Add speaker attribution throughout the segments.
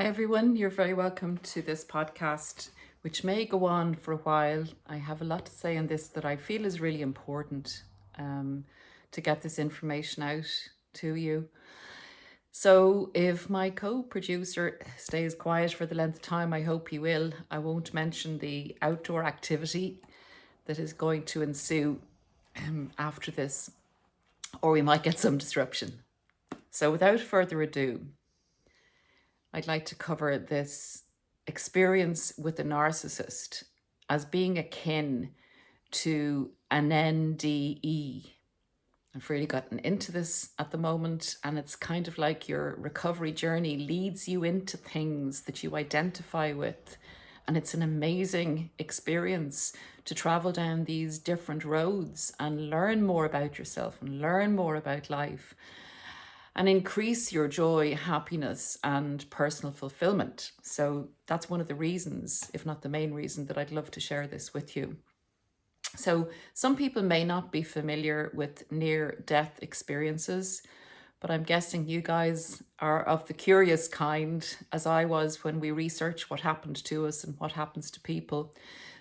Speaker 1: Hi everyone, you're very welcome to this podcast, which may go on for a while. I have a lot to say on this that I feel is really important to get this information out to you. So if my co-producer stays quiet for the length of time, I hope he will. I won't mention the outdoor activity that is going to ensue after this, or we might get some disruption. So without further ado, I'd like to cover this experience with a narcissist as being akin to an NDE. I've really gotten into this at the moment, and it's kind of like your recovery journey leads you into things that you identify with. And it's an amazing experience to travel down these different roads and learn more about yourself and learn more about life and increase your joy, happiness, and personal fulfillment. So that's one of the reasons, if not the main reason, that I'd love to share this with you. So some people may not be familiar with near-death experiences, but I'm guessing you guys are of the curious kind, as I was when we research what happened to us and what happens to people.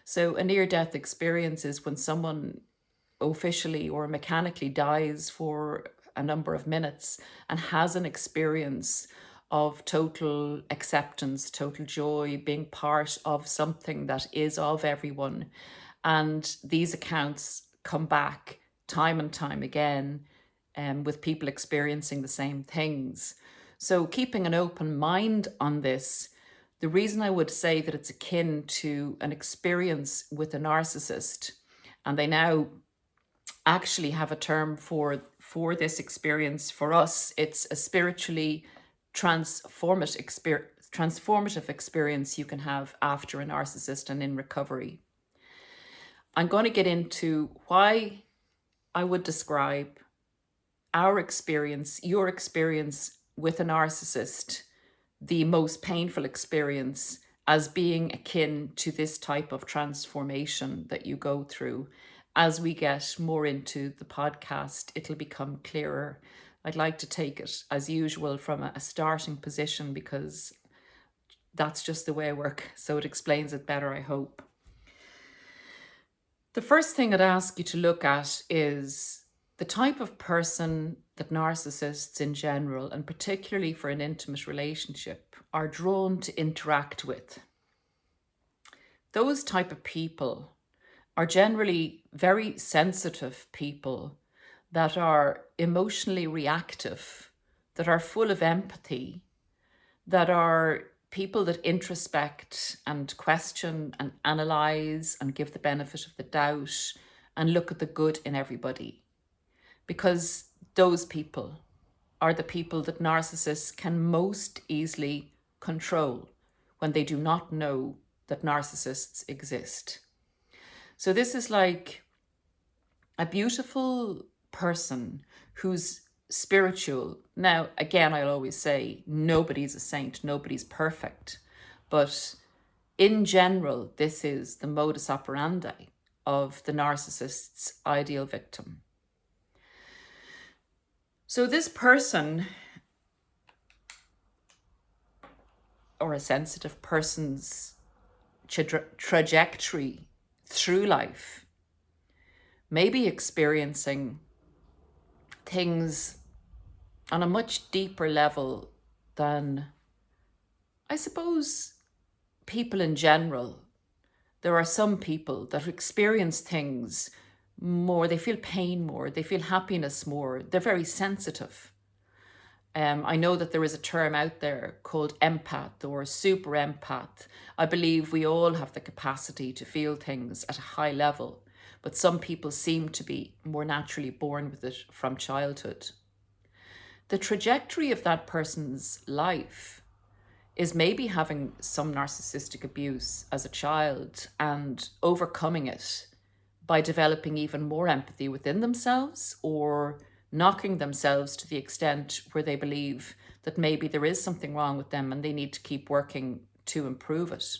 Speaker 1: So a near-death experience is when someone officially or mechanically dies for a number of minutes and has an experience of total acceptance, total joy, being part of something that is of everyone. And these accounts come back time and time again, with people experiencing the same things. So keeping an open mind on this, the reason I would say that it's akin to an experience with a narcissist, and they now actually have a term for this experience. For us, it's a spiritually transformative experience you can have after a narcissist and in recovery. I'm going to get into why I would describe our experience, your experience with a narcissist, the most painful experience, as being akin to this type of transformation that you go through. As we get more into the podcast, it'll become clearer. I'd like to take it, as usual, from a starting position because that's just the way I work. So it explains it better, I hope. The first thing I'd ask you to look at is the type of person that narcissists in general, and particularly for an intimate relationship, are drawn to interact with. Those type of people are generally very sensitive people that are emotionally reactive, that are full of empathy, that are people that introspect and question and analyze and give the benefit of the doubt and look at the good in everybody. Because those people are the people that narcissists can most easily control when they do not know that narcissists exist. So this is like a beautiful person who's spiritual. Now, again, I'll always say nobody's a saint, nobody's perfect. But in general, this is the modus operandi of the narcissist's ideal victim. So this person, or a sensitive person's trajectory through life, may be experiencing things on a much deeper level than, I suppose, people in general. There are some people that experience things more, they feel pain more, they feel happiness more, they're very sensitive. I know that there is a term out there called empath or super empath. I believe we all have the capacity to feel things at a high level, but some people seem to be more naturally born with it from childhood. The trajectory of that person's life is maybe having some narcissistic abuse as a child and overcoming it by developing even more empathy within themselves, or knocking themselves to the extent where they believe that maybe there is something wrong with them and they need to keep working to improve it.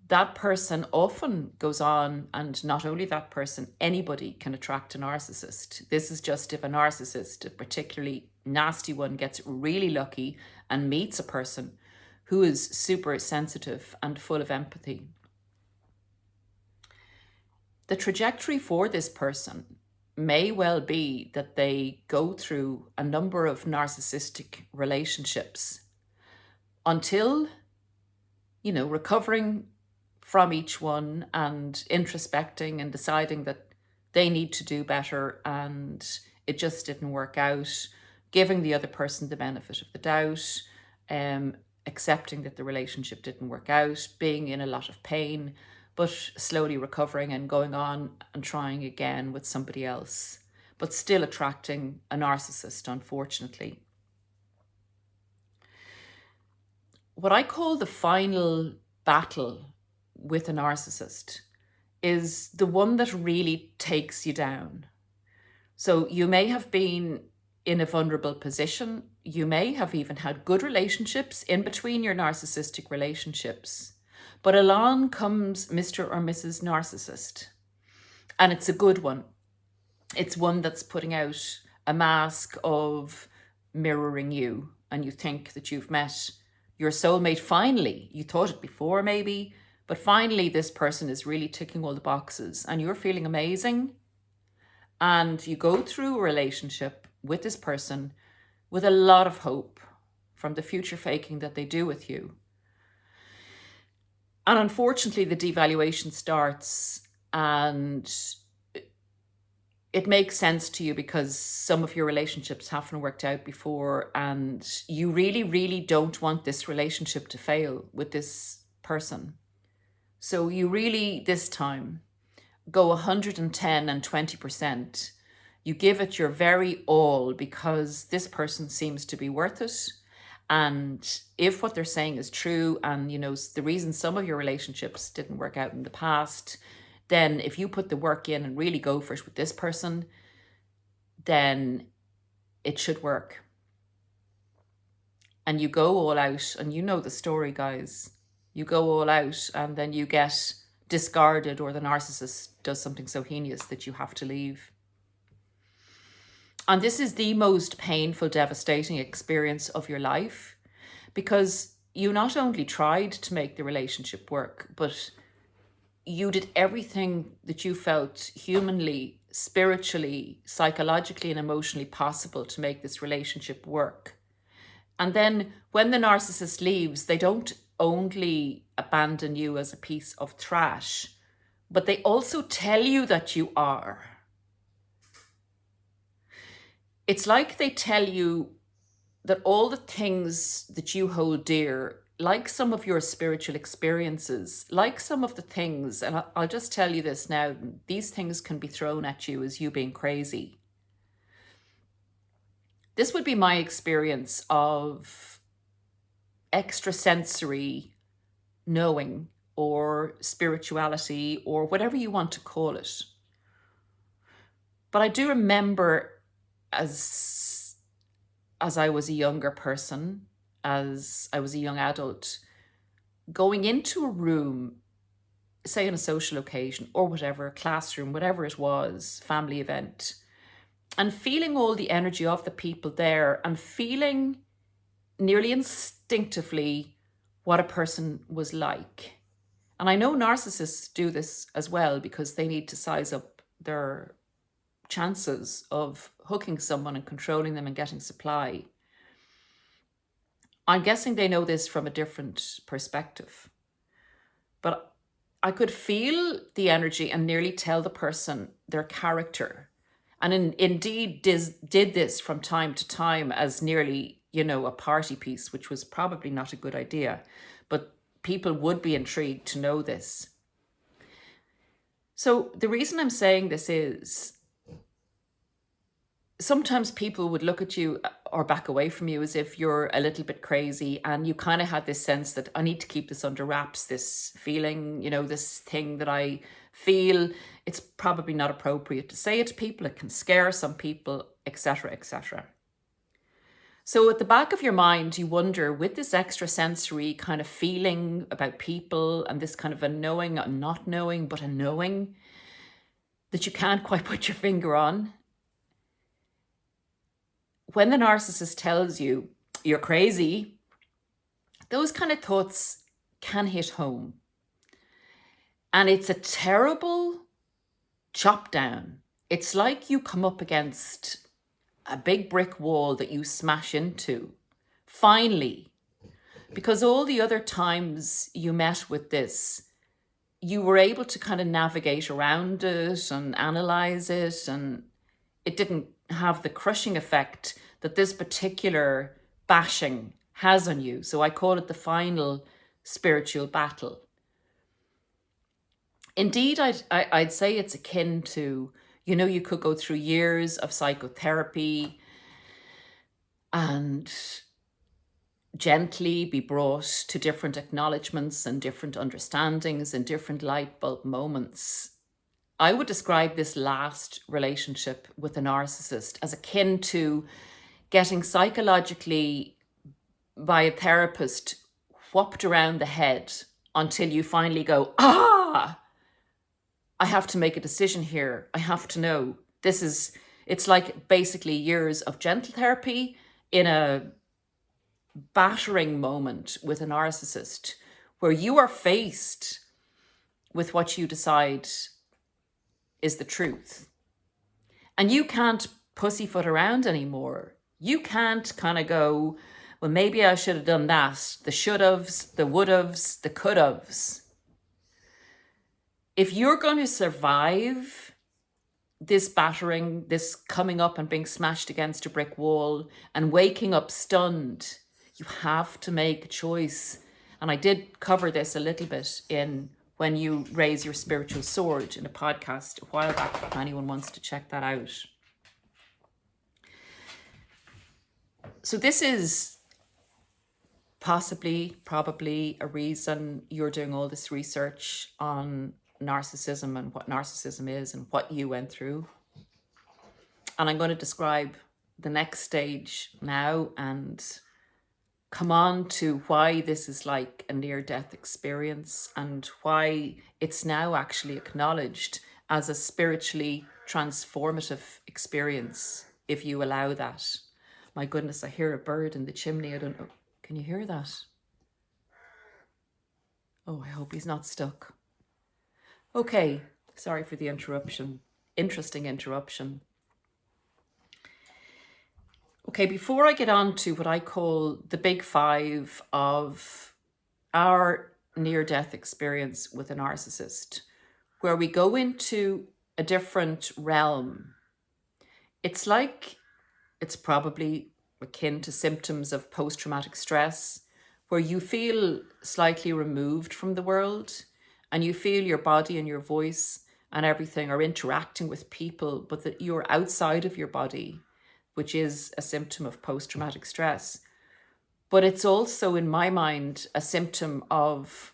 Speaker 1: That person often goes on, and not only that person, anybody can attract a narcissist. This is just if a narcissist, a particularly nasty one gets really lucky and meets a person who is super sensitive and full of empathy. The trajectory for this person may well be that they go through a number of narcissistic relationships until, recovering from each one and introspecting and deciding that they need to do better and it just didn't work out, giving the other person the benefit of the doubt, accepting that the relationship didn't work out, being in a lot of pain, but slowly recovering and going on and trying again with somebody else, but still attracting a narcissist, unfortunately. What I call the final battle with a narcissist is the one that really takes you down. So you may have been in a vulnerable position. You may have even had good relationships in between your narcissistic relationships. But along comes Mr. or Mrs. Narcissist. And it's a good one. It's one that's putting out a mask of mirroring you. And you think that you've met your soulmate finally. You thought it before maybe, but finally this person is really ticking all the boxes and you're feeling amazing. And you go through a relationship with this person with a lot of hope from the future faking that they do with you. And unfortunately, the devaluation starts, and it makes sense to you because some of your relationships haven't worked out before, and you really, really don't want this relationship to fail with this person. So you really, this time, go 110 and 20%. You give it your very all because this person seems to be worth it. And if what they're saying is true, and the reason some of your relationships didn't work out in the past, then if you put the work in and really go for it with this person, then it should work. And you go all out, and you know the story, guys. You go all out and then you get discarded, or the narcissist does something so heinous that you have to leave. And this is the most painful, devastating experience of your life, because you not only tried to make the relationship work, but you did everything that you felt humanly, spiritually, psychologically, and emotionally possible to make this relationship work. And then when the narcissist leaves, they don't only abandon you as a piece of trash, but they also tell you that you are. It's like they tell you that all the things that you hold dear, like some of your spiritual experiences, like some of the things, and I'll just tell you this now, these things can be thrown at you as you being crazy. This would be my experience of extrasensory knowing or spirituality or whatever you want to call it. But I do remember as I was a younger person, as I was a young adult, going into a room, say on a social occasion or whatever, a classroom, whatever it was, family event, and feeling all the energy of the people there and feeling nearly instinctively what a person was like. And I know narcissists do this as well because they need to size up their chances of hooking someone and controlling them and getting supply. I'm guessing they know this from a different perspective. But I could feel the energy and nearly tell the person their character. And indeed did this from time to time as nearly, a party piece, which was probably not a good idea. But people would be intrigued to know this. So the reason I'm saying this is sometimes people would look at you or back away from you as if you're a little bit crazy, and you kind of had this sense that I need to keep this under wraps, this feeling, this thing that I feel. It's probably not appropriate to say it to people. It can scare some people, etc., etc. So at the back of your mind, you wonder, with this extrasensory kind of feeling about people and this kind of a knowing, a not knowing, but a knowing that you can't quite put your finger on, when the narcissist tells you you're crazy, those kind of thoughts can hit home. And it's a terrible chop down. It's like you come up against a big brick wall that you smash into. Finally, because all the other times you met with this, you were able to kind of navigate around it and analyze it, and it didn't have the crushing effect that this particular bashing has on you. So I call it the final spiritual battle. Indeed, I'd say it's akin to, you could go through years of psychotherapy and gently be brought to different acknowledgements and different understandings and different light bulb moments. I would describe this last relationship with a narcissist as akin to getting psychologically by a therapist whopped around the head until you finally go, I have to make a decision here. I have to know. It's like basically years of gentle therapy in a battering moment with a narcissist where you are faced with what you decide is the truth. And you can't pussyfoot around anymore. You can't kind of go, well, maybe I should have done that. The should-haves, the would-haves, the could-haves. If you're going to survive this battering, this coming up and being smashed against a brick wall and waking up stunned, you have to make a choice. And I did cover this a little bit in When You Raise Your Spiritual Sword in a podcast a while back, if anyone wants to check that out. So this is probably a reason you're doing all this research on narcissism and what narcissism is and what you went through. And I'm going to describe the next stage now and come on to why this is like a near-death experience and why it's now actually acknowledged as a spiritually transformative experience, if you allow that. My goodness, I hear a bird in the chimney. I don't know. Can you hear that? Oh, I hope he's not stuck. Okay, sorry for the interruption. Interesting interruption. Okay, before I get on to what I call the big five of our near-death experience with a narcissist, where we go into a different realm, it's probably akin to symptoms of post-traumatic stress, where you feel slightly removed from the world and you feel your body and your voice and everything are interacting with people, but that you're outside of your body, which is a symptom of post-traumatic stress. But it's also, in my mind, a symptom of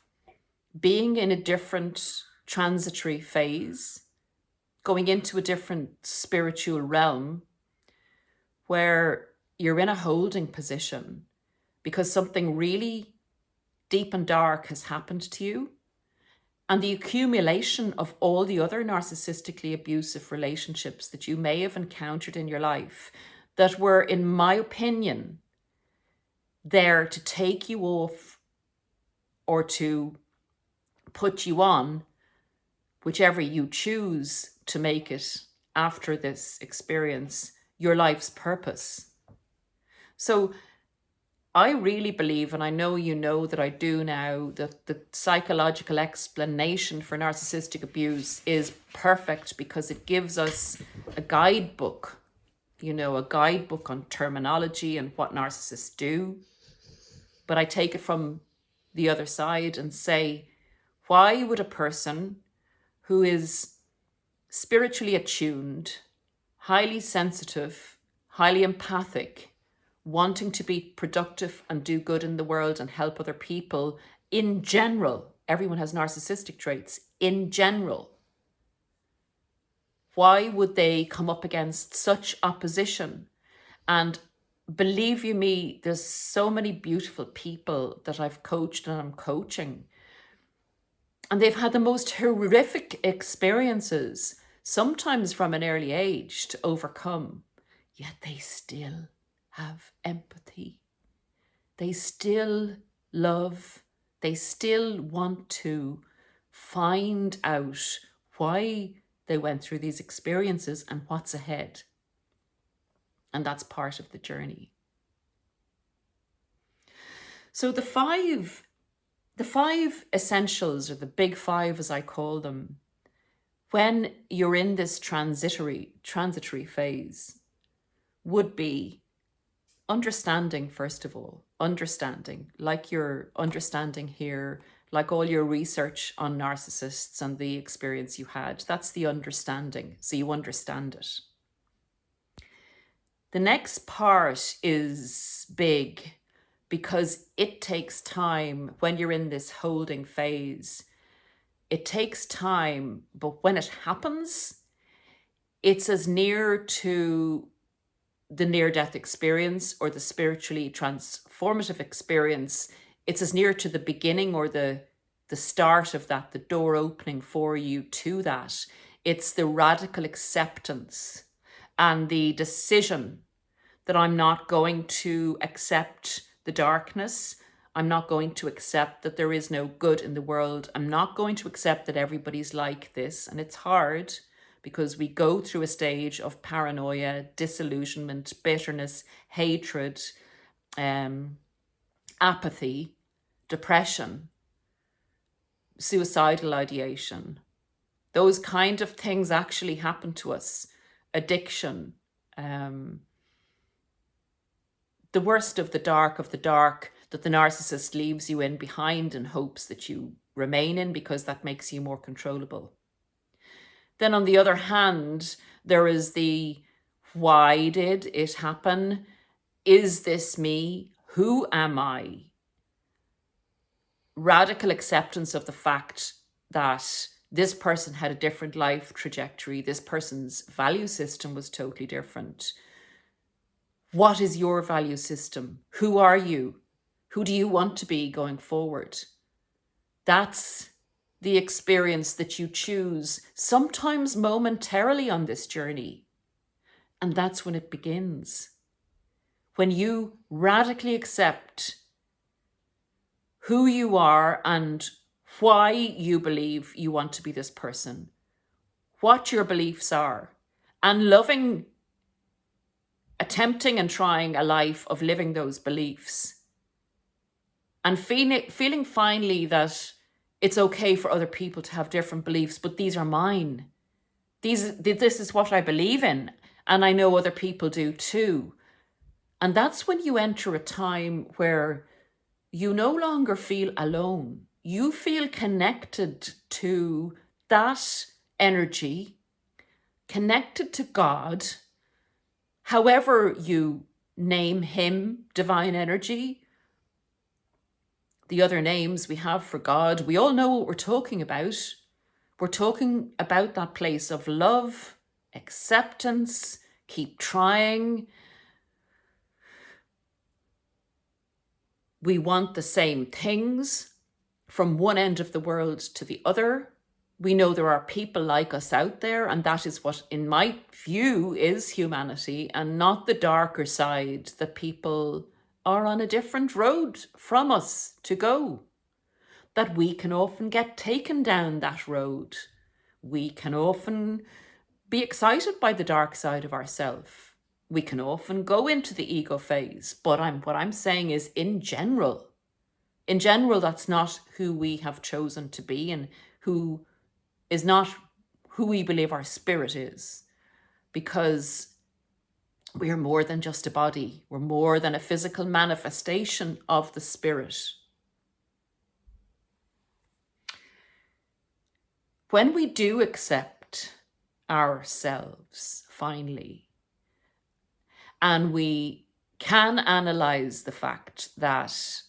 Speaker 1: being in a different transitory phase, going into a different spiritual realm where you're in a holding position because something really deep and dark has happened to you. And the accumulation of all the other narcissistically abusive relationships that you may have encountered in your life that were, in my opinion, there to take you off or to put you on, whichever you choose to make it after this experience, your life's purpose. So I really believe, and I know you know that I do now, that the psychological explanation for narcissistic abuse is perfect because it gives us a guidebook, a guidebook on terminology and what narcissists do. But I take it from the other side and say, why would a person who is spiritually attuned, highly sensitive, highly empathic, wanting to be productive and do good in the world and help other people in general, everyone has narcissistic traits in general, why would they come up against such opposition? And believe you me, there's so many beautiful people that I've coached and I'm coaching, and they've had the most horrific experiences, sometimes from an early age, to overcome, yet they still have empathy. They still love. They still want to find out why they went through these experiences and what's ahead. And that's part of the journey. So the five essentials, or the big five as I call them, when you're in this transitory phase, would be understanding, first of all. Understanding, like you're understanding here, like all your research on narcissists and the experience you had. That's the understanding, so you understand it. The next part is big because it takes time when you're in this holding phase. It takes time, but when it happens, it's as near to the near-death experience or the spiritually transformative experience. It's as near to the beginning or the start of that, the door opening for you to that. It's the radical acceptance and the decision that I'm not going to accept the darkness. I'm not going to accept that there is no good in the world. I'm not going to accept that everybody's like this. And it's hard because we go through a stage of paranoia, disillusionment, bitterness, hatred, apathy, depression, suicidal ideation. Those kind of things actually happen to us. Addiction, the worst of the dark that the narcissist leaves you in behind in hopes that you remain in because that makes you more controllable. Then on the other hand, there is the why did it happen? Is this me? Who am I? Radical acceptance of the fact that this person had a different life trajectory. This person's value system was totally different. What is your value system? Who are you? Who do you want to be going forward? That's the experience that you choose, sometimes momentarily on this journey. And that's when it begins. When you radically accept who you are and why you believe you want to be this person, what your beliefs are, and attempting and trying a life of living those beliefs, and feeling finally that it's okay for other people to have different beliefs, but these are mine. This is what I believe in, and I know other people do too. And that's when you enter a time where you no longer feel alone. You feel connected to that energy, connected to God, however you name him, divine energy. The other names we have for God, we all know what we're talking about. We're talking about that place of love, acceptance, keep trying. We want the same things from one end of the world to the other. We know there are people like us out there, and that is what, in my view, is humanity, and not the darker side that people are on a different road from us to go. That we can often get taken down that road. We can often be excited by the dark side of ourselves. We can often go into the ego phase. But what I'm saying is, in general, that's not who we have chosen to be, and who is not who we believe our spirit is. Because we are more than just a body. We're more than a physical manifestation of the spirit. When we do accept ourselves, finally, and we can analyze the fact that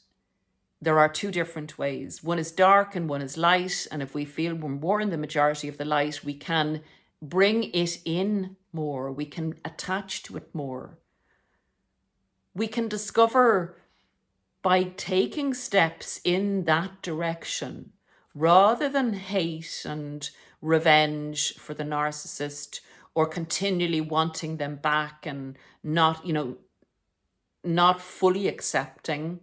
Speaker 1: there are two different ways. One is dark and one is light. And if we feel we're more in the majority of the light, we can bring it in more. We can attach to it more. We can discover by taking steps in that direction, rather than hate and revenge for the narcissist or continually wanting them back and not, not fully accepting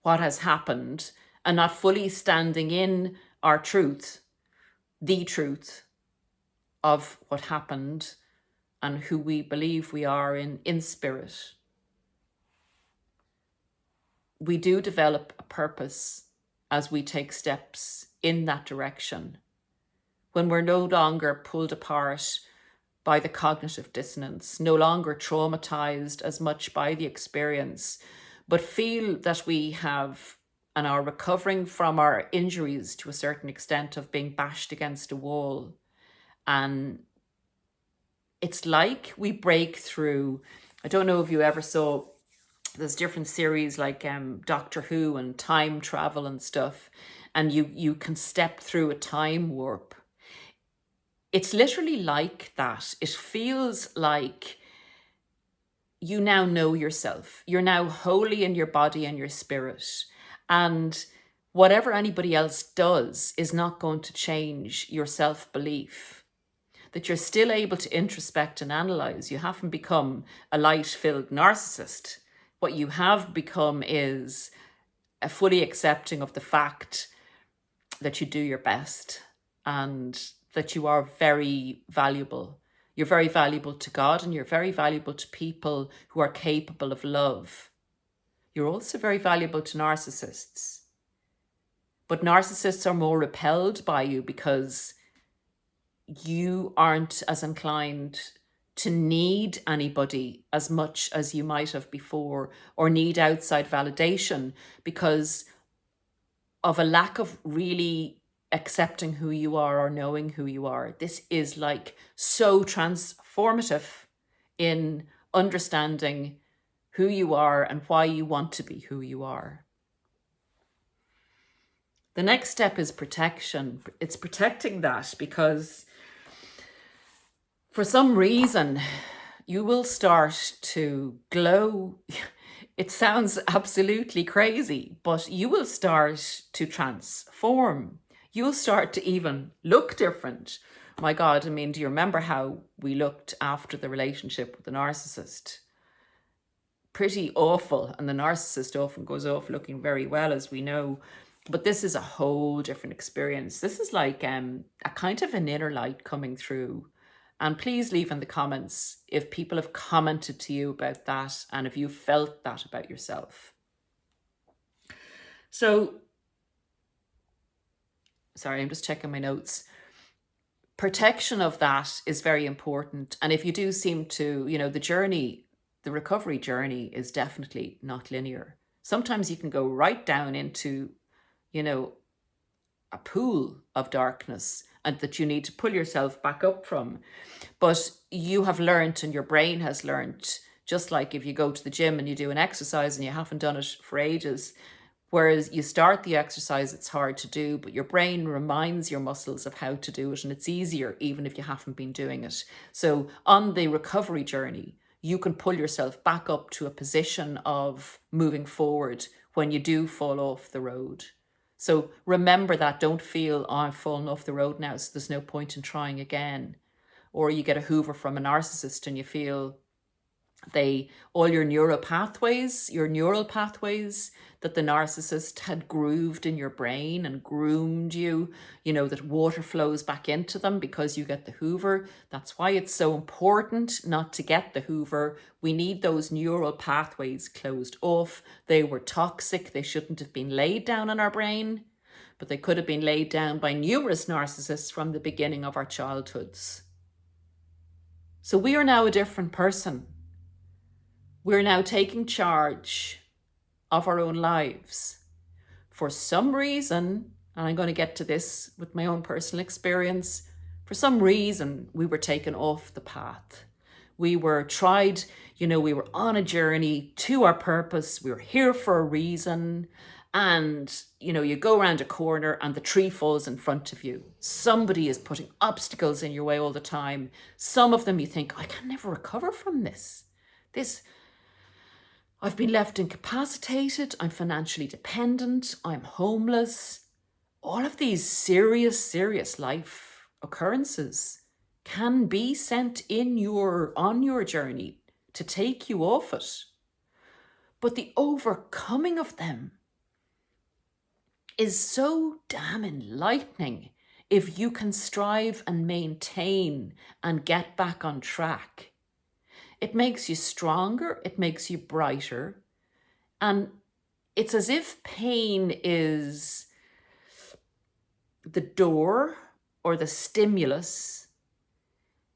Speaker 1: what has happened and not fully standing in our truth, the truth of what happened and who we believe we are in spirit. We do develop a purpose as we take steps in that direction, when we're no longer pulled apart by the cognitive dissonance, no longer traumatized as much by the experience, but feel that we have and are recovering from our injuries to a certain extent of being bashed against a wall. And it's like we break through. I don't know if you ever saw, there's different series like Doctor Who and time travel and stuff, and you can step through a time warp. It's literally like that. It feels like you now know yourself. You're now wholly in your body and your spirit. And whatever anybody else does is not going to change your self-belief. That you're still able to introspect and analyze. You haven't become a light-filled narcissist. What you have become is a fully accepting of the fact that you do your best and that you are very valuable. You're very valuable to God, and you're very valuable to people who are capable of love. You're also very valuable to narcissists. But narcissists are more repelled by you because you aren't as inclined to need anybody as much as you might have before, or need outside validation because of a lack of really accepting who you are or knowing who you are. This is like so transformative in understanding who you are and why you want to be who you are. The next step is protection. It's protecting that because for some reason you will start to glow. It sounds absolutely crazy, but you will start to transform. You'll start to even look different. My God, I mean, do you remember how we looked after the relationship with the narcissist? Pretty awful. And the narcissist often goes off looking very well, as we know. But this is a whole different experience. This is like a kind of an inner light coming through. And please leave in the comments if people have commented to you about that and if you felt that about yourself. So, sorry, I'm just checking my notes. Protection of that is very important. And if you do seem to, the recovery journey is definitely not linear. Sometimes you can go right down into, a pool of darkness and that you need to pull yourself back up from. But you have learned, and your brain has learned, just like if you go to the gym and you do an exercise and you haven't done it for ages, whereas you start the exercise, it's hard to do, but your brain reminds your muscles of how to do it, and it's easier even if you haven't been doing it. So on the recovery journey, you can pull yourself back up to a position of moving forward when you do fall off the road. So remember that. Don't feel, oh, I've fallen off the road now, so there's no point in trying again. Or you get a Hoover from a narcissist and you feel all your neural pathways that the narcissist had grooved in your brain and groomed you, that water flows back into them because you get the Hoover. That's why it's so important not to get the Hoover. We need those neural pathways closed off. They were toxic. They shouldn't have been laid down in our brain, but they could have been laid down by numerous narcissists from the beginning of our childhoods. So we are now a different person. We're now taking charge of our own lives. For some reason, and I'm going to get to this with my own personal experience, for some reason we were taken off the path. We were we were on a journey to our purpose. We were here for a reason. And, you go around a corner and the tree falls in front of you. Somebody is putting obstacles in your way all the time. Some of them you think, I can never recover from this. I've been left incapacitated, I'm financially dependent, I'm homeless. All of these serious life occurrences can be sent on your journey to take you off it. But the overcoming of them is so damn enlightening if you can strive and maintain and get back on track. It makes you stronger, it makes you brighter, and it's as if pain is the door or the stimulus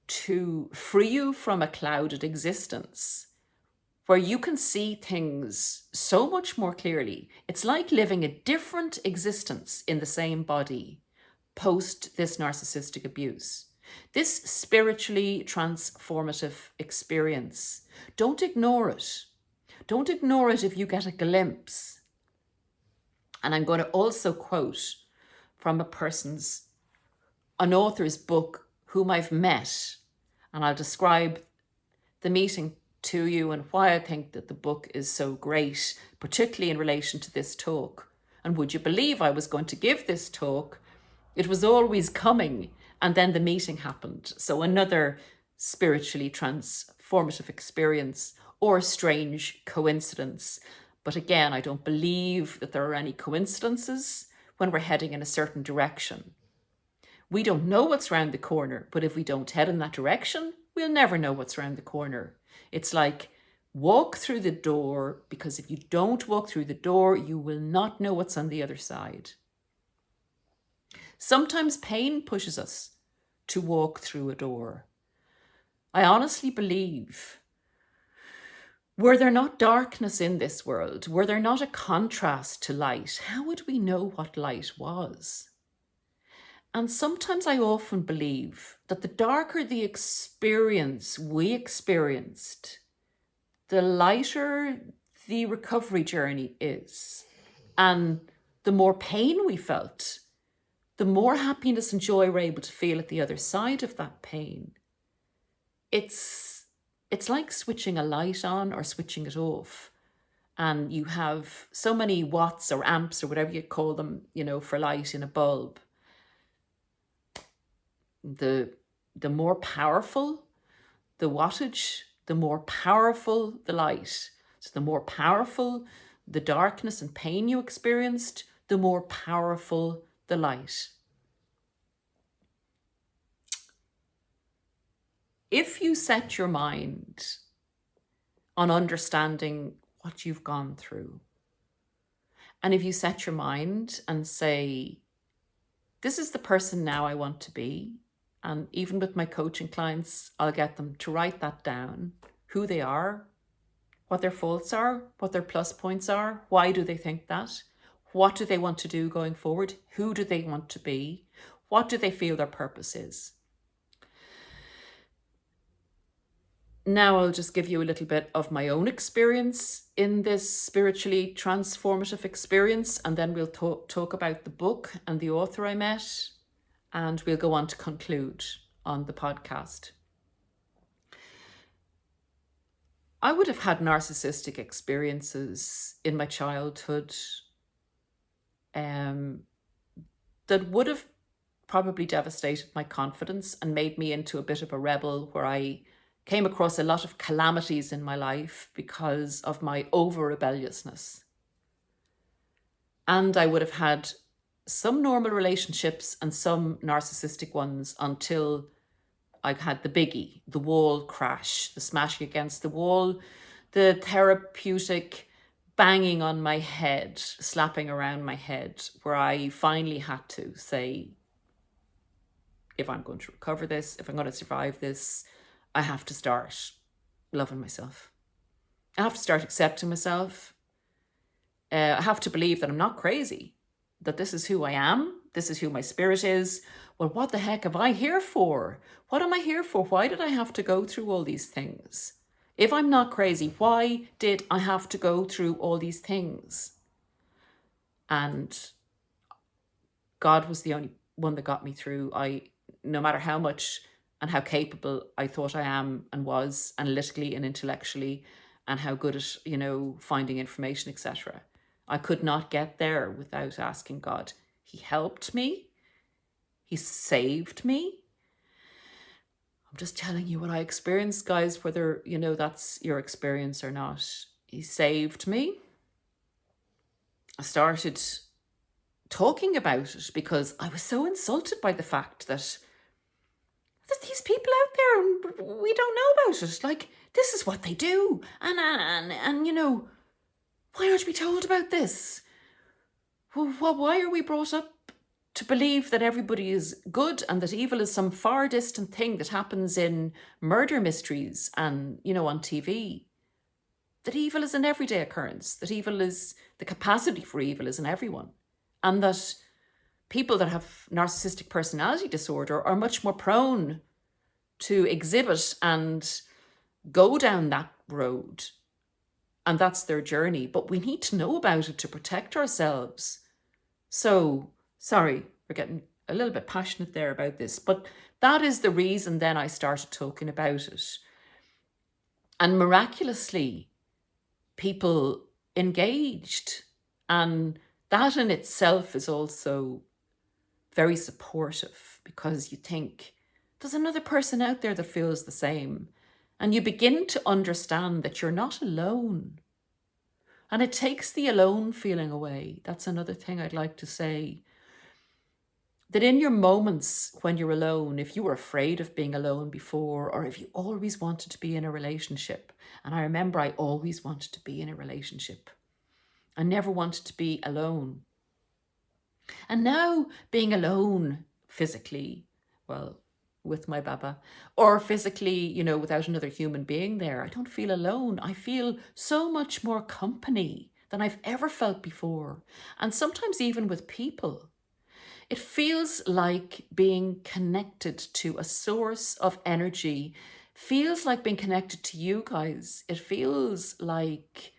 Speaker 1: to free you from a clouded existence where you can see things so much more clearly. It's like living a different existence in the same body post this narcissistic abuse. This spiritually transformative experience, don't ignore it. Don't ignore it if you get a glimpse. And I'm going to also quote from an author's book whom I've met, and I'll describe the meeting to you and why I think that the book is so great, particularly in relation to this talk. And would you believe I was going to give this talk? It was always coming, and then the meeting happened. So another spiritually transformative experience or strange coincidence. But again, I don't believe that there are any coincidences when we're heading in a certain direction. We don't know what's around the corner, but if we don't head in that direction, we'll never know what's around the corner. It's like walk through the door, because if you don't walk through the door, you will not know what's on the other side. Sometimes pain pushes us to walk through a door. I honestly believe, were there not darkness in this world, were there not a contrast to light, how would we know what light was? And sometimes I often believe that the darker the experience we experienced, the lighter the recovery journey is. And the more pain we felt, the more happiness and joy we're able to feel at the other side of that pain. It's like switching a light on or switching it off. And you have so many watts or amps or whatever you call them, for light in a bulb. The more powerful the wattage, the more powerful the light. So the more powerful the darkness and pain you experienced, the more powerful the light. If you set your mind on understanding what you've gone through, and if you set your mind and say, this is the person now I want to be, and even with my coaching clients, I'll get them to write that down, who they are, what their faults are, what their plus points are, why do they think that, what do they want to do going forward, who do they want to be, what do they feel their purpose is. Now I'll just give you a little bit of my own experience in this spiritually transformative experience, and then we'll talk about the book and the author I met, and we'll go on to conclude on the podcast. I would have had narcissistic experiences in my childhood that would have probably devastated my confidence and made me into a bit of a rebel, where I came across a lot of calamities in my life because of my over-rebelliousness. And I would have had some normal relationships and some narcissistic ones until I had the biggie, the wall crash, the smashing against the wall, the therapeutic banging on my head, slapping around my head, where I finally had to say, if I'm going to recover this, if I'm going to survive this, I have to start loving myself. I have to start accepting myself. I have to believe that I'm not crazy, that this is who I am, this is who my spirit is. Well, what the heck am I here for? What am I here for? Why did I have to go through all these things? If I'm not crazy, why did I have to go through all these things? And God was the only one that got me through. No matter how much and how capable I thought I am and was analytically and intellectually, and how good at, finding information, etc. I could not get there without asking God. He helped me. He saved me. I'm just telling you what I experienced, guys, whether, that's your experience or not. He saved me. I started talking about it because I was so insulted by the fact that these people out there, and we don't know about it. Like, this is what they do. And why aren't we told about this? Well, why are we brought up to believe that everybody is good and that evil is some far distant thing that happens in murder mysteries and, on TV? That evil is an everyday occurrence, that the capacity for evil is in everyone. And that people that have narcissistic personality disorder are much more prone to exhibit and go down that road. And that's their journey. But we need to know about it to protect ourselves. So, sorry, we're getting a little bit passionate there about this. But that is the reason then I started talking about it. And miraculously, people engaged. And that in itself is also very supportive, because you think, there's another person out there that feels the same. And you begin to understand that you're not alone. And it takes the alone feeling away. That's another thing I'd like to say. That in your moments when you're alone, if you were afraid of being alone before, or if you always wanted to be in a relationship, and I remember I always wanted to be in a relationship. I never wanted to be alone. And now being alone physically, well, with my baba, or physically, without another human being there, I don't feel alone. I feel so much more company than I've ever felt before. And sometimes even with people, it feels like being connected to a source of energy, feels like being connected to you guys. It feels like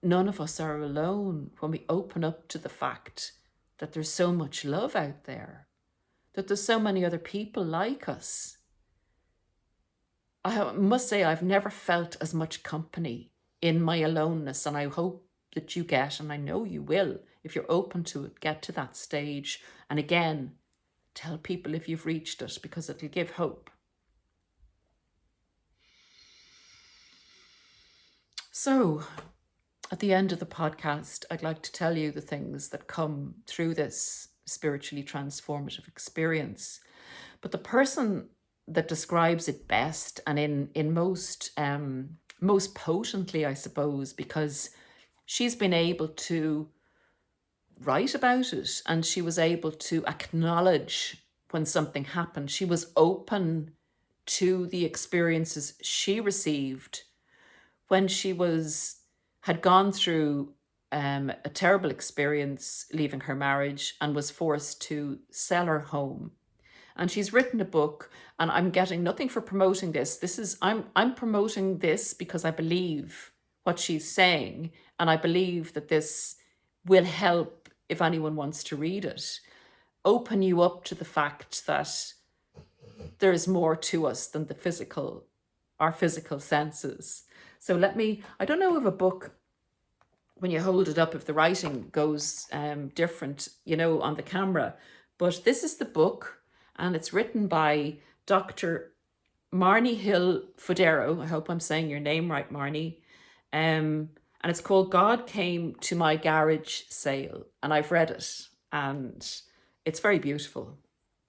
Speaker 1: none of us are alone when we open up to the fact that there's so much love out there, that there's so many other people like us. I must say, I've never felt as much company in my aloneness, and I hope that you get, and I know you will, if you're open to it, get to that stage. And again, tell people if you've reached it, because it'll give hope. So, at the end of the podcast, I'd like to tell you the things that come through this spiritually transformative experience. But the person that describes it best, and in most potently, I suppose, because she's been able to write about it, and she was able to acknowledge when something happened. She was open to the experiences she received when she had gone through a terrible experience leaving her marriage and was forced to sell her home. And she's written a book, and I'm getting nothing for promoting this. I'm promoting this because I believe what she's saying, and I believe that this will help, if anyone wants to read it, open you up to the fact that there is more to us than our physical senses. So I don't know if a book, when you hold it up, if the writing goes different, on the camera, but this is the book, and it's written by Dr. Marnie Hill Fodero. I hope I'm saying your name right, Marnie. And it's called God Came to My Garage Sale. And I've read it, and it's very beautiful.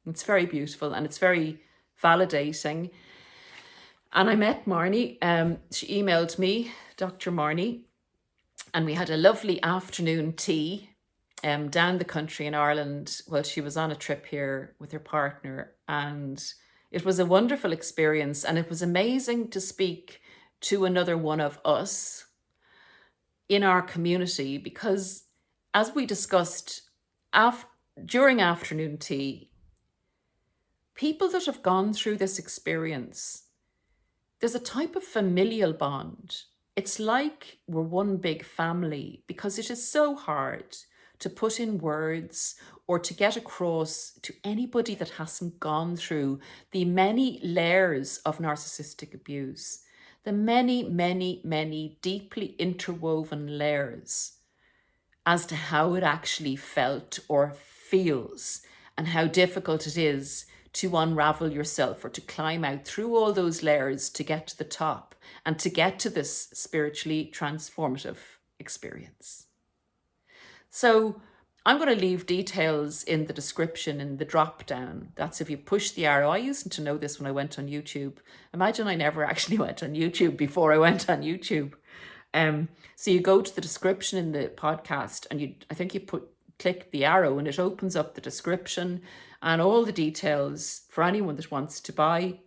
Speaker 1: It's very beautiful, and it's very validating. And I met Marnie. She emailed me, Dr. Marnie, and we had a lovely afternoon tea down the country in Ireland while she was on a trip here with her partner. And it was a wonderful experience, and it was amazing to speak to another one of us in our community, because as we discussed during afternoon tea, people that have gone through this experience, there's a type of familial bond. It's like we're one big family, because it is so hard to put in words or to get across to anybody that hasn't gone through the many layers of narcissistic abuse, the many, many, many deeply interwoven layers as to how it actually felt or feels, and how difficult it is to unravel yourself or to climb out through all those layers to get to the top and to get to this spiritually transformative experience. So I'm going to leave details in the description in the drop down. That's if you push the arrow. I used to know this when I went on YouTube. Imagine I never actually went on YouTube before I went on YouTube. So you go to the description in the podcast and I think you click the arrow and it opens up the description and all the details for anyone that wants to buy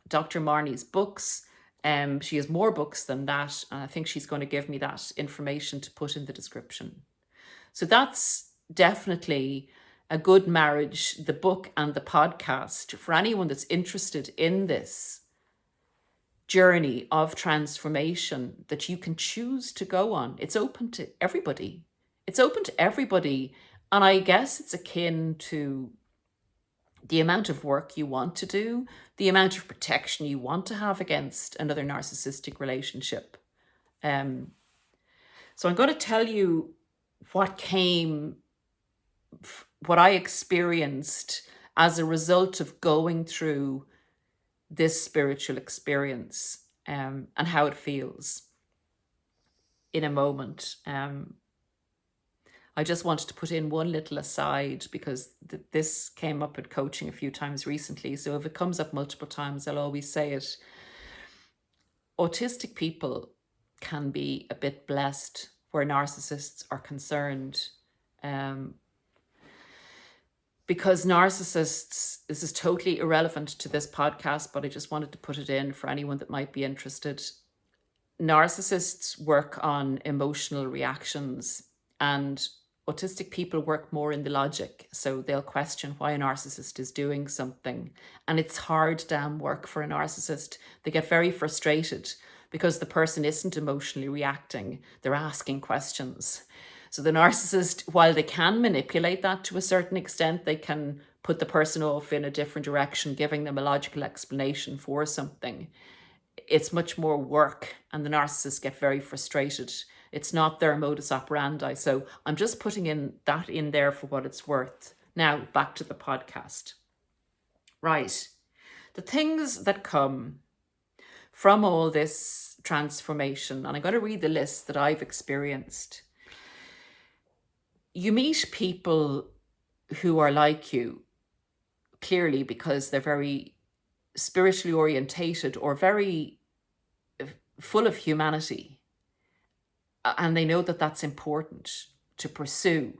Speaker 1: Dr. Marnie's books. She has more books than that, and I think she's going to give me that information to put in the description. So that's definitely a good marriage, the book and the podcast, for anyone that's interested in this journey of transformation that you can choose to go on. It's open to everybody. It's open to everybody. And I guess it's akin to the amount of work you want to do, the amount of protection you want to have against another narcissistic relationship. So I'm going to tell you what I experienced as a result of going through this spiritual experience, and how it feels in a moment. I just wanted to put in one little aside because this came up at coaching a few times recently. So if it comes up multiple times, I'll always say it. Autistic people can be a bit blessed where narcissists are concerned. Because narcissists, this is totally irrelevant to this podcast, but I just wanted to put it in for anyone that might be interested. Narcissists work on emotional reactions and autistic people work more in the logic. So they'll question why a narcissist is doing something. And it's hard damn work for a narcissist. They get very frustrated because the person isn't emotionally reacting. They're asking questions. So the narcissist, while they can manipulate that to a certain extent, they can put the person off in a different direction, giving them a logical explanation for something. It's much more work and the narcissists get very frustrated. It's not their modus operandi. So I'm just putting that in there for what it's worth. Now, back to the podcast. Right. The things that come from all this transformation, and I'm going to read the list that I've experienced. You meet people who are like you, clearly because they're very spiritually orientated or very full of humanity. And they know that that's important to pursue.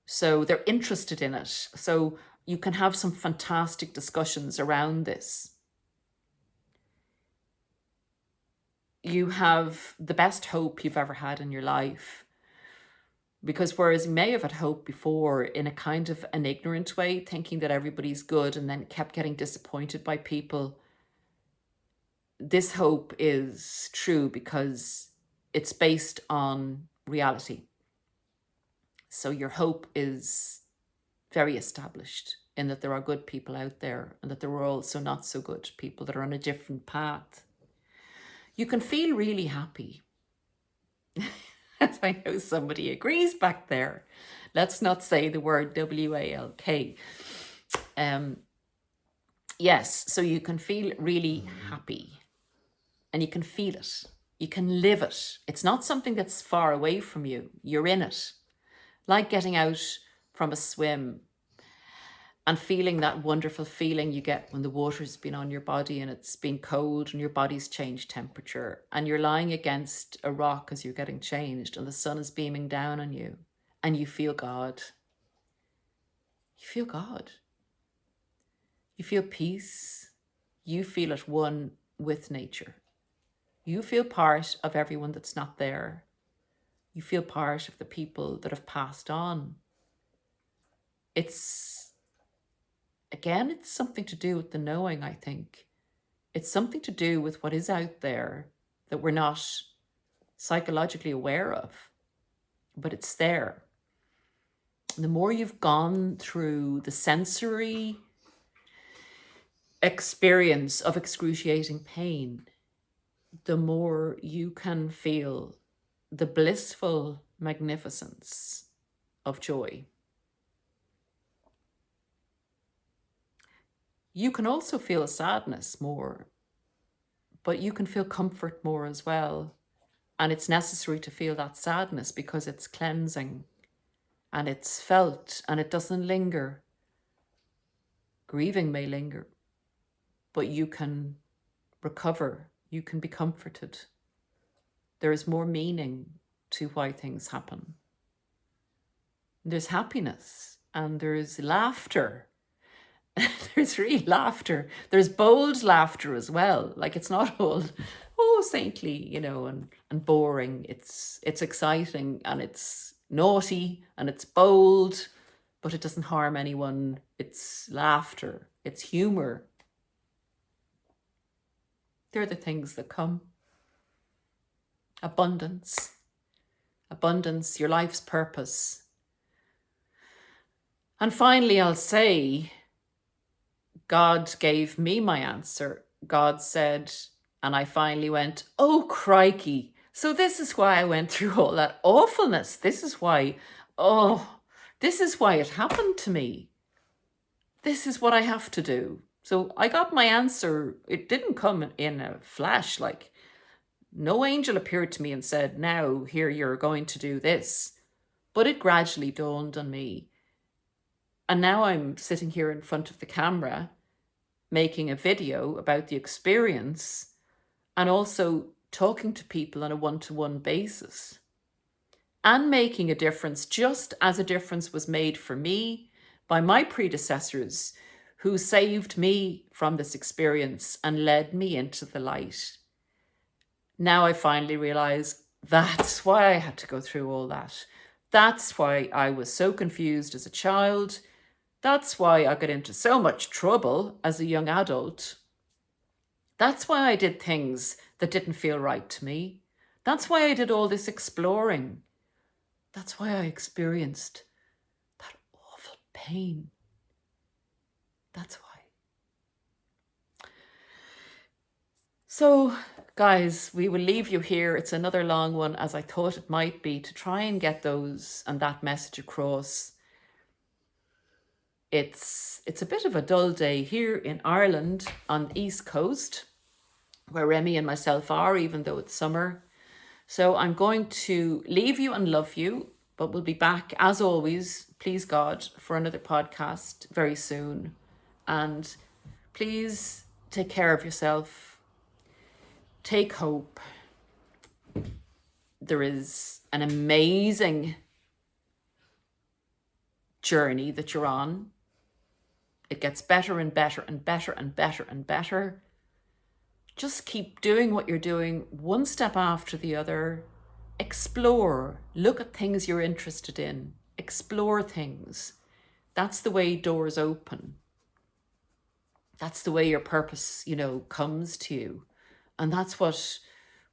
Speaker 1: So they're interested in it. So you can have some fantastic discussions around this. You have the best hope you've ever had in your life. Because whereas you may have had hope before in a kind of an ignorant way, thinking that everybody's good and then kept getting disappointed by people, this hope is true because it's based on reality. So your hope is very established in that there are good people out there and that there are also not so good people that are on a different path. You can feel really happy. I know somebody agrees back there. Let's not say the word W-A-L-K. Yes, so you can feel really happy and you can feel it. You can live it. It's not something that's far away from you. You're in it. Like getting out from a swim and feeling that wonderful feeling you get when the water's been on your body and it's been cold and your body's changed temperature and you're lying against a rock as you're getting changed and the sun is beaming down on you and you feel God. You feel God. You feel peace. You feel at one with nature. You feel part of everyone that's not there. You feel part of the people that have passed on. Again, it's something to do with the knowing, I think. It's something to do with what is out there that we're not psychologically aware of, but it's there. The more you've gone through the sensory experience of excruciating pain, the more you can feel the blissful magnificence of joy. you can also feel sadness more, but you can feel comfort more as well. And it's necessary to feel that sadness because it's cleansing and it's felt and it doesn't linger. Grieving may linger, but you can recover, you can be comforted. There is more meaning to why things happen. There's happiness and there's laughter. There's real laughter. There's bold laughter as well. Like, it's not all, oh, saintly, and boring. It's exciting and it's naughty and it's bold, but it doesn't harm anyone. It's laughter. It's humor. They're the things that come. Abundance, your life's purpose. And finally, I'll say, God gave me my answer. God said, and I finally went, oh, crikey. So this is why I went through all that awfulness. This is why it happened to me. This is what I have to do. So I got my answer. It didn't come in a flash. Like, no angel appeared to me and said, now, here, you're going to do this. But it gradually dawned on me. And now I'm sitting here in front of the camera, making a video about the experience and also talking to people on a one-to-one basis and making a difference, just as a difference was made for me by my predecessors who saved me from this experience and led me into the light. Now I finally realize that's why I had to go through all that. That's why I was so confused as a child. That's why I got into so much trouble as a young adult. That's why I did things that didn't feel right to me. That's why I did all this exploring. That's why I experienced that awful pain. That's why. So, guys, we will leave you here. It's another long one, as I thought it might be, to try and get that message across. It's a bit of a dull day here in Ireland on the East Coast, where Remy and myself are, even though it's summer. So I'm going to leave you and love you, but we'll be back, as always, please God, for another podcast very soon. And please take care of yourself. Take hope. There is an amazing journey that you're on. It gets better and better and better and better and better. Just keep doing what you're doing, one step after the other. Explore. Look at things you're interested in. Explore things. That's the way doors open. That's the way your purpose, comes to you. And that's what,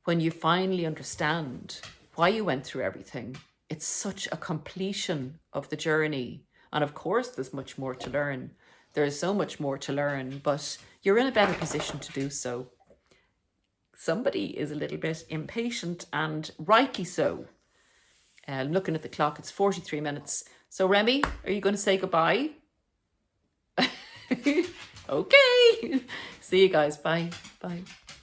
Speaker 1: when you finally understand why you went through everything, it's such a completion of the journey. And of course, there's much more to learn. There's so much more to learn, but you're in a better position to do so. Somebody is a little bit impatient, and rightly so. Looking at the clock, it's 43 minutes. So Remy, are you going to say goodbye? Okay. See you guys. Bye. Bye.